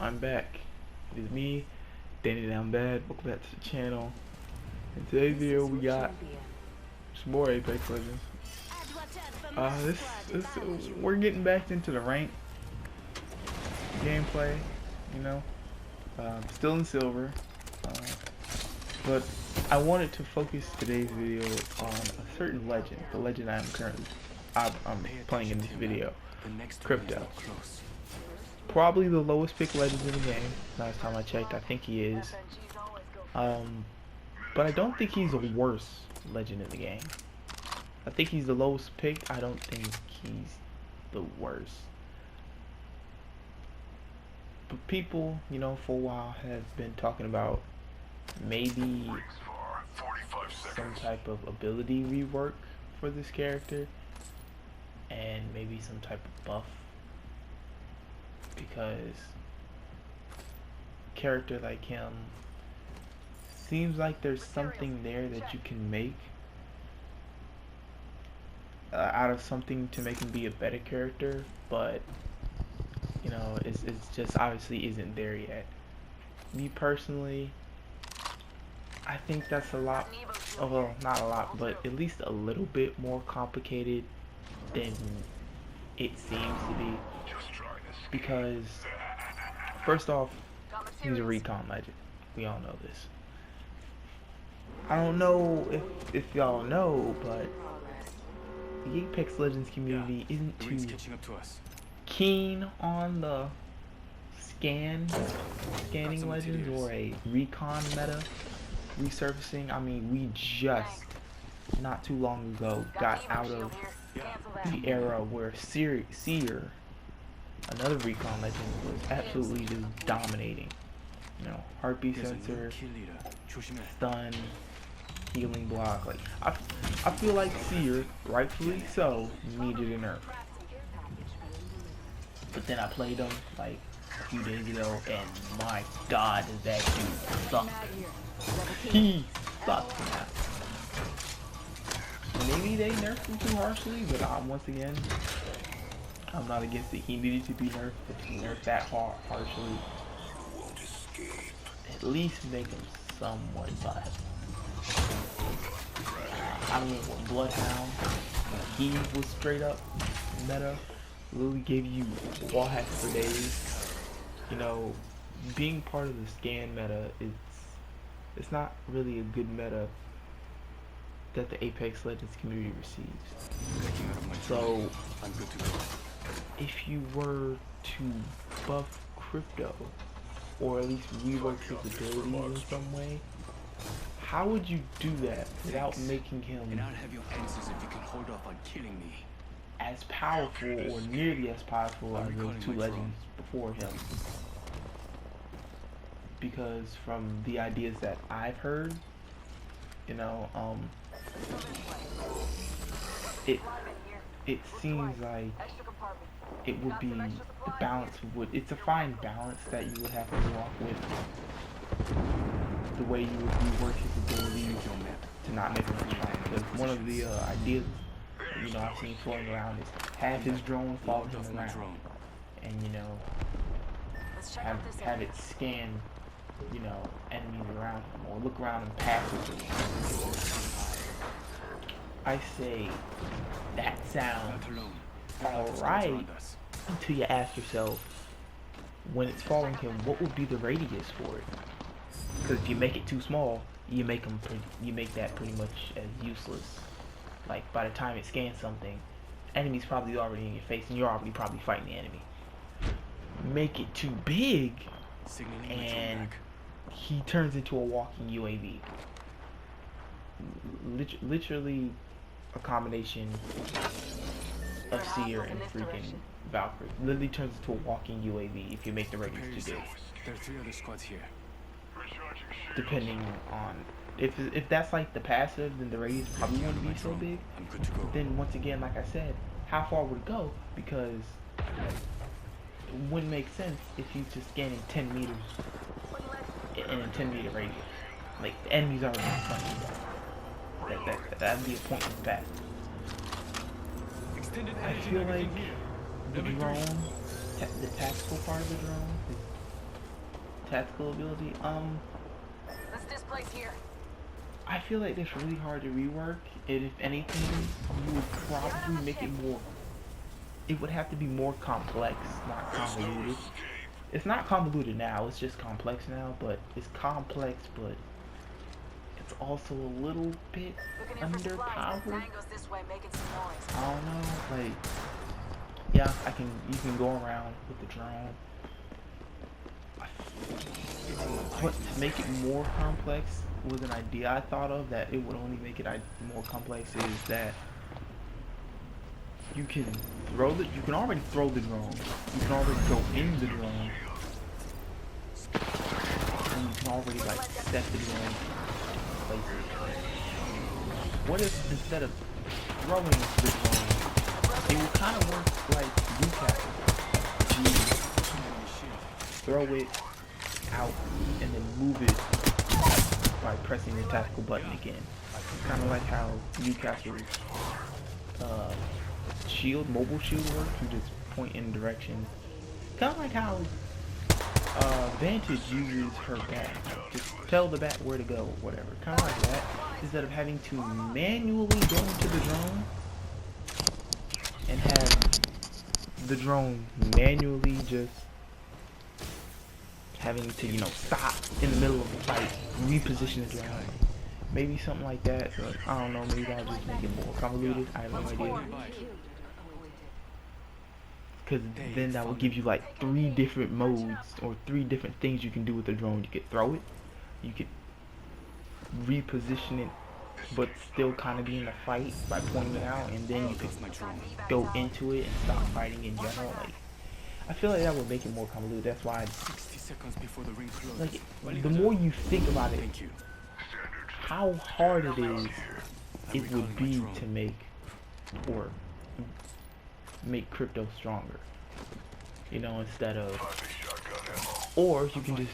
I'm back. It is me, Danny Down Bad. Welcome back to the channel. In today's video, we got some more Apex Legends. We're getting back into the ranked gameplay. You know, still in silver, but I wanted to focus today's video on a certain legend, the legend I'm playing in this video, Crypto. Probably the lowest pick legend in the game. Last time I checked, I think he is. But I don't think he's the worst legend in the game. I think he's the lowest pick. I don't think he's the worst. But people, you know, for a while have been talking about maybe some type of ability rework for this character, and maybe some type of buff, because character like him seems like there's something there that you can make out of something to make him be a better character, but you know, it's just obviously isn't there yet. Me personally, I think that's a lot, well, not a lot, but at least a little bit more complicated than it seems to be. Because, first off, he's a recon legend. We all know this. I don't know if y'all know, but the Apex Legends community isn't too keen on the scanning legends or a recon meta resurfacing. I mean, we just not too long ago got out of the era where Seer, another recon legend, was absolutely just dominating. You know, heartbeat sensor, stun, healing block. Like I feel like Seer, rightfully so, needed a nerf. But then I played him like a few days ago, and my God, does that dude suck? He sucks now. Maybe they nerfed him too harshly, but once again, I'm not against it. He needed to be nerfed, but to nerf that harshly, at least make him somewhat viable. I mean, with Bloodhound, he was straight up meta. Literally gave you wall hacks for days. You know, being part of the scan meta, it's not really a good meta that the Apex Legends community receives. So, if you were to buff Crypto, or at least rework his abilities in some way, how would you do that without making him as powerful or nearly as powerful as those two legends before him? Because from the ideas that I've heard, you know, it seems like it would be, the balance would, it's a fine balance that you would have to walk with the way you would rework his abilities to not make him too strong. Because one of the ideas, you know, I've seen floating around is have his drone follow him around, and you know, have it scan, you know, enemies around him, or look around and pass it. I say that sounds alright until you ask yourself, when it's following him, what would be the radius for it? Because if you make it too small, you make that pretty much as useless. Like, by the time it scans something, enemy's probably already in your face, and you're already probably fighting the enemy. Make it too big, and he turns into a walking UAV. Literally a combination of Seer and freaking Valkyrie. Literally turns into a walking UAV if you make the radius too big. There are 3 other squads here. Depending on if that's like the passive, then the radius probably wouldn't be so big. Then once again, like I said, how far would it go? Because it wouldn't make sense if he's just scanning 10 meters in a 10-meter radius. Like, the enemy's already in front of you. That'd be a pointless path. I feel like the drone, the tactical part of the drone, is tactical ability. Let's displace here. I feel like it's really hard to rework. And if anything, you would probably make it more. It would have to be more complex, not convoluted. It's not convoluted now. It's just complex now. But it's complex, but it's also a little bit underpowered. This way, making some noise. I don't know. Like, yeah, you can go around with the drone. But to make it more complex was an idea I thought of that it would only make it more complex is that you can already throw the drone. You can already go in the drone. And you can already like set the drone places. What if instead of throwing the drone, it would kind of work like Newcastle? You throw it out and then move it by pressing the tactical button again. Kind of like how Newcastle's mobile shield works. You just point in directions. Kind of like how Vantage uses her bat. Just tell the bat where to go, or whatever. Kind of like that. Instead of having to manually go into the drone and have the drone manually just having to, you know, stop in the middle of the fight, reposition the drone. Maybe something like that. But I don't know, maybe I'll just make it more convoluted. I have no idea. Because then that will give you like 3 different modes or 3 different things you can do with the drone. You could throw it, you could reposition it, but still kind of be in the fight by pointing it out, and then you could go into it and stop fighting in general. Like, I feel like that would make it more convoluted. That's why, like, the more you think about it, how hard it would be to make crypto stronger. You know, instead of, or you can just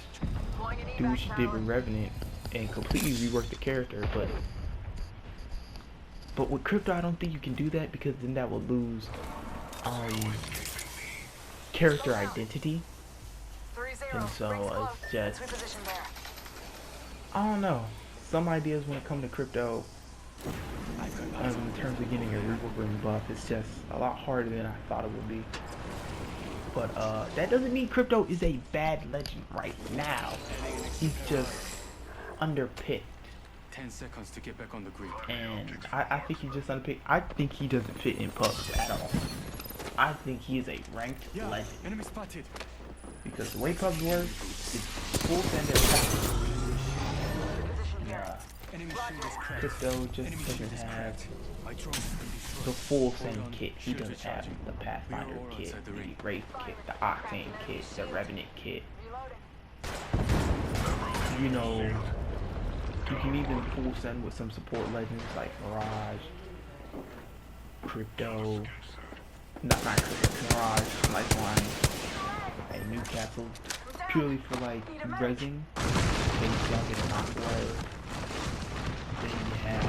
do what you did with Revenant and completely rework the character, but with crypto I don't think you can do that, because then that will lose character identity. And so it's just, I don't know, some ideas when it comes to crypto in terms of getting a reworking buff, it's just a lot harder than I thought it would be. But that doesn't mean crypto is a bad legend right now. He's just underpicked. 10 seconds to get back on the grid. And I think he's just underpicked. I think he doesn't fit in pubs at all. I think he is a ranked legend. Enemy spotted. Because the way pubs work, it's full send attack. Crypto just doesn't have the full send kit. He doesn't have the Pathfinder kit, the Wraith kit, the Octane kit, the Revenant kit. You know, you can even full send with some support legends like Mirage, Crypto, not Crypto, Mirage, Lifeline, and Newcastle, purely for like resin. Then you get an Aqua. Then you have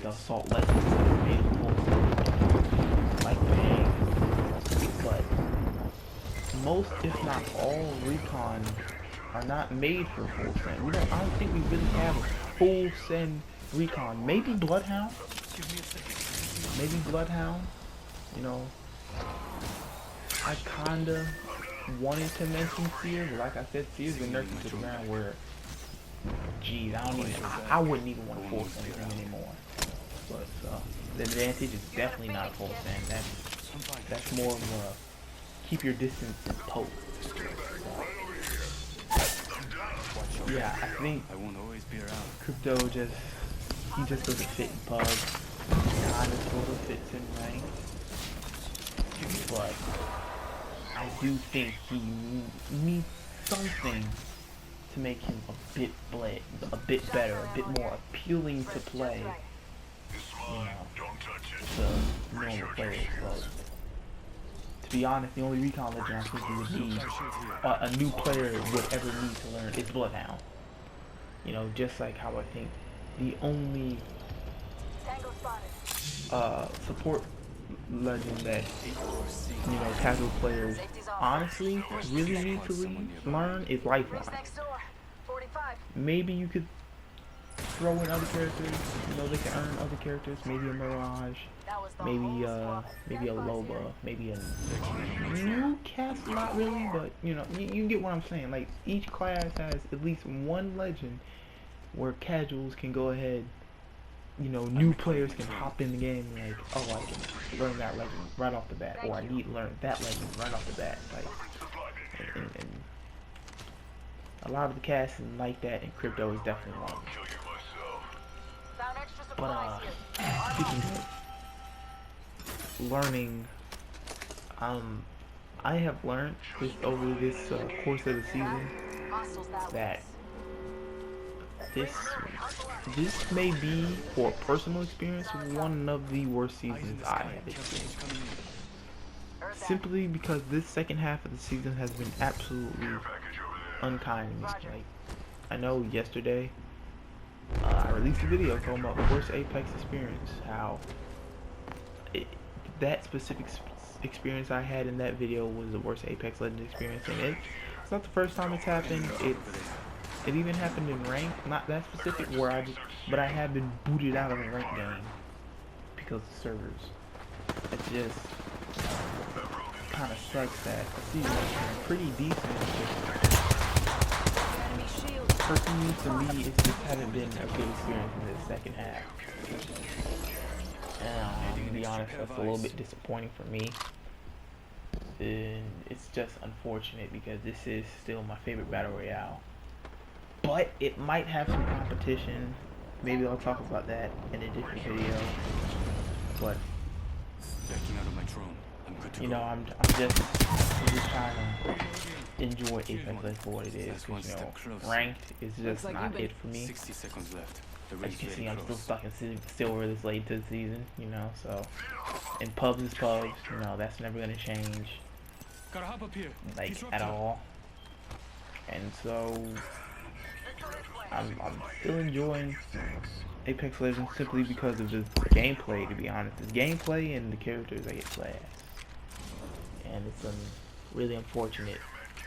the Assault legends that are made of full send, like Bang. But most, if not all, recon are not made for full send. I don't think we really have a full send recon. Maybe Bloodhound. You know, I kinda wanted to mention Seer, but like I said, Seer's been nerfed to the ground where, geez, I wouldn't even want to full send him anymore. But the advantage is definitely not full send. That's more of a keep your distance and poke. Yeah, I think Crypto he just doesn't fit in pub. Kinda sort of fits in rank. But I do think he needs something to make him a bit better, a bit more appealing to play, you know, to normal players. So, to be honest, the only recon legend I think he would need, a new player would ever need to learn is Bloodhound. You know, just like how I think the only support legend that, you know, casual players honestly really need to learn is Lifeline. Next door. 45. Maybe you could throw in other characters, you know, they can earn other characters, maybe a Mirage, That was the maybe whole squad. maybe a Loba, maybe a new cast, not really, but you know, you get what I'm saying. Like each class has at least one legend where casuals can go ahead, you know, new players can hop in the game and like, oh, I can learn that legend right off the bat, or I need to learn that legend right off the bat, like, and a lot of the casts like that, and Crypto is definitely one. Found extra But supplies here. speaking of learning, I have learned this over this course of the season Hostiles that way. this may be, for personal experience, one of the worst seasons I have experienced. Heard that. Simply because this second half of the season has been absolutely unkind to me. Like, I know yesterday I released a video talking about the worst Apex experience, how that specific experience I had in that video was the worst Apex Legends experience, and it's not the first time it's happened. It even happened in rank, not that specific, but I have been booted out of a rank game because of servers. It just kind of sucks that the season has been pretty decent. Enemy shield. Personally, to me, it just hasn't been a good experience in the second half. And to be honest, that's a little bit disappointing for me. And it's just unfortunate because this is still my favorite battle royale. But it might have some competition. Maybe I'll talk about that in a different video. But Backing out of my drone. I'm good to you go. know, I'm just trying to enjoy Apex Legends for what it is. That's one 'Cause, you know, step closer. ranked is just like not you've been it for me. 60 seconds left. The As race you can is see, getting I'm still close. stuck in silver this late to the season, you know, so. And pubs is pubs, you know, that's never gonna change, Gotta hop up here. like, He's dropped at out. all. And so, I'm still enjoying Apex Legends simply because of the gameplay, to be honest. The gameplay and the characters I get to play as. And it's really unfortunate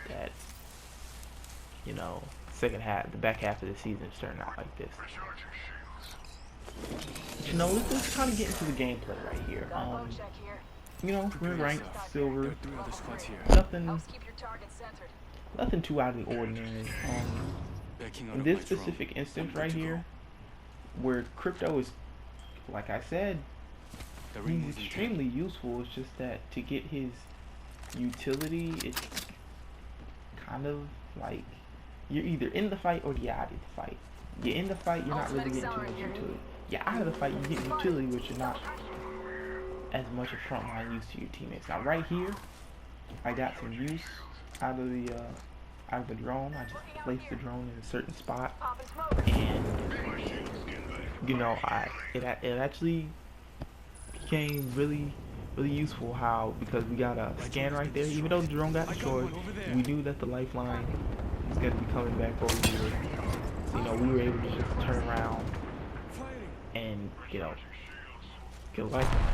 that, you know, the back half of the season is turning out like this. You know, let's kind of get into the gameplay right here. Gunboat check here. You know, we're ranked silver. There are 3 other squads here. Nothing Helps keep your target centered. nothing too out of the ordinary. Backing out In of this my drone. specific I'm instance good right to go. here, where Crypto is, like I said, The ring he's is extremely useful. It's just that to get his utility, it's kind of like you're either in the fight or you're out of the fight. You're in the fight, you're not really getting too much utility. You're out of the fight, you're getting utility, but you're not as much a frontline use to your teammates. Now right here, I got some use out of the drone. I just placed the drone in a certain spot, Pop and smoke. and you know, it actually became really useful. How, because we got a scan right there. Even though the drone got destroyed, we knew that the lifeline was gonna be coming back over here. So, you know, we were able to just turn around and, you know, get a lifeline.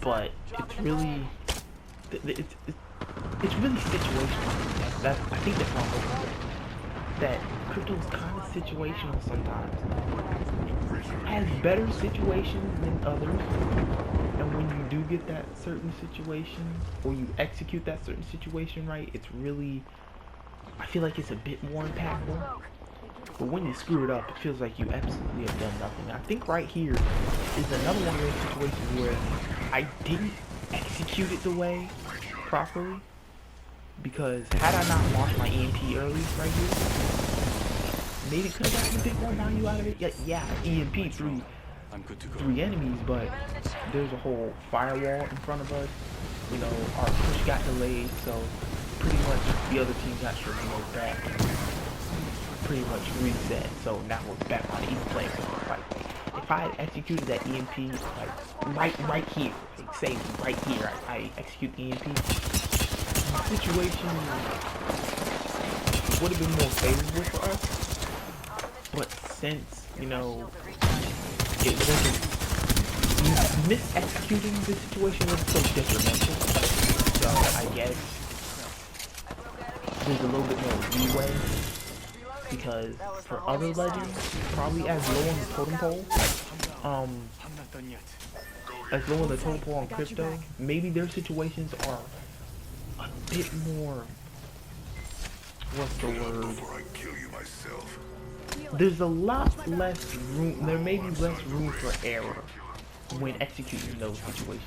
But it's really it's really situational. I think that's what I'm looking for. That Crypto's kind of situational sometimes. Has better situations than others, and when you do get that certain situation, or you execute that certain situation right, it's really, I feel like it's a bit more impactful. But when you screw it up, it feels like you absolutely have done nothing. I think right here is another one of those situations where I didn't execute it the way properly, because had I not launched my EMP early right here, maybe could have gotten a bit more value out of it. Yeah, EMP through I'm good to go. 3 enemies, but there's a whole firewall in front of us. You know, our push got delayed, so pretty much the other team got to back, pretty much reset. So now we're back on the even playing field. Like, if I had executed that EMP, like right here, like say right here, I execute the EMP, the situation would have been more favorable for us. But since, you know, it wasn't mis-executing the situation was so detrimental. So I guess there's a little bit more leeway because for other legends, probably as low on the totem pole, as low on the totem pole on crypto, maybe their situations are a bit more, what's the word? There's a lot less room, there may be less room for error when executing those situations.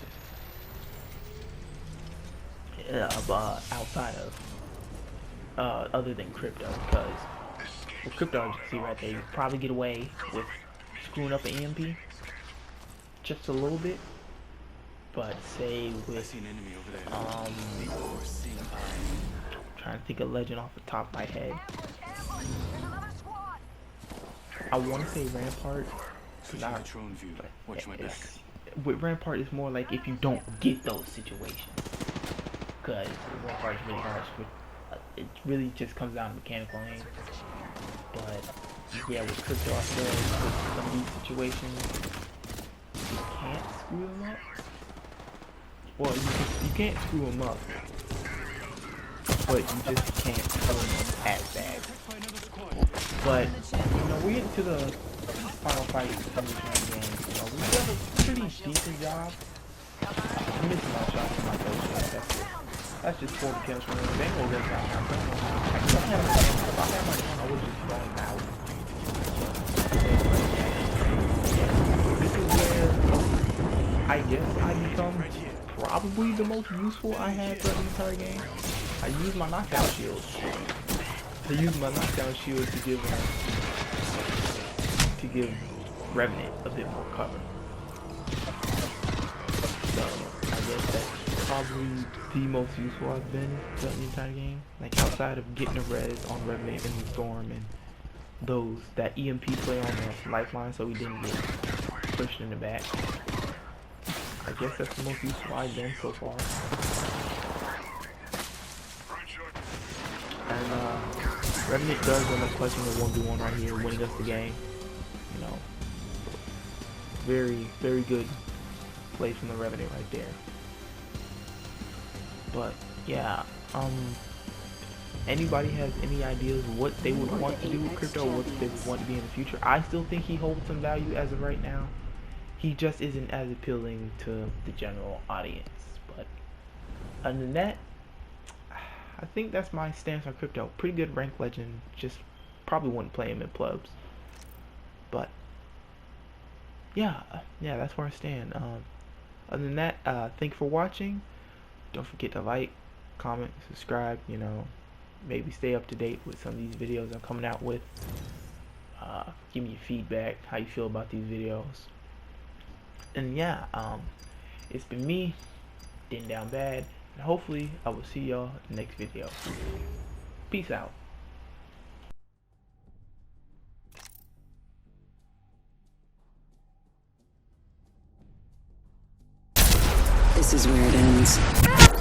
Outside of, other than crypto, because with crypto, as you can see right there, you probably get away with screwing up an EMP just a little bit. But say with, trying to think of legend off the top of my head. I want to say Rampart. With Rampart, it's more like if you don't get those situations. Because Rampart is really hard. It really just comes down to mechanical aim. But yeah, with crypto, I feel like with some of these situations, you can't screw them up. Well, you can't screw them up, but you just can't screw them up as bad. But you know, we get to the final fight in this game. You know, we did a pretty decent job. I'm missing my shots in my coach. That's just 40 kills from them. They ain't gonna get down. If I had my gun, I would just going out. This is where I guess I become probably the most useful I had throughout the entire game. I use my knockdown shield. I use my knockdown shield to give Revenant a bit more cover. So I guess that's probably the most useful I've been throughout the entire game. Like outside of getting a res on Revenant in the storm and that EMP play on the lifeline so we didn't get pushed in the back. I guess that's the most useful I've been so far. And Revenant does end up clutching the 1v1 right here, winning us the game. You know, very, very good play from the Revenant right there. But yeah, anybody has any ideas what they would want to do with crypto, what they would want to be in the future? I still think he holds some value as of right now. He just isn't as appealing to the general audience. But other than that, I think that's my stance on crypto. Pretty good rank legend. Just probably wouldn't play him in clubs. But yeah, that's where I stand. Other than that, thank you for watching. Don't forget to like, comment, subscribe. You know, maybe stay up to date with some of these videos I'm coming out with. Give me your feedback, how you feel about these videos. And yeah, it's been me, Den Down Bad, and hopefully I will see y'all in the next video. Peace out. This is where it ends.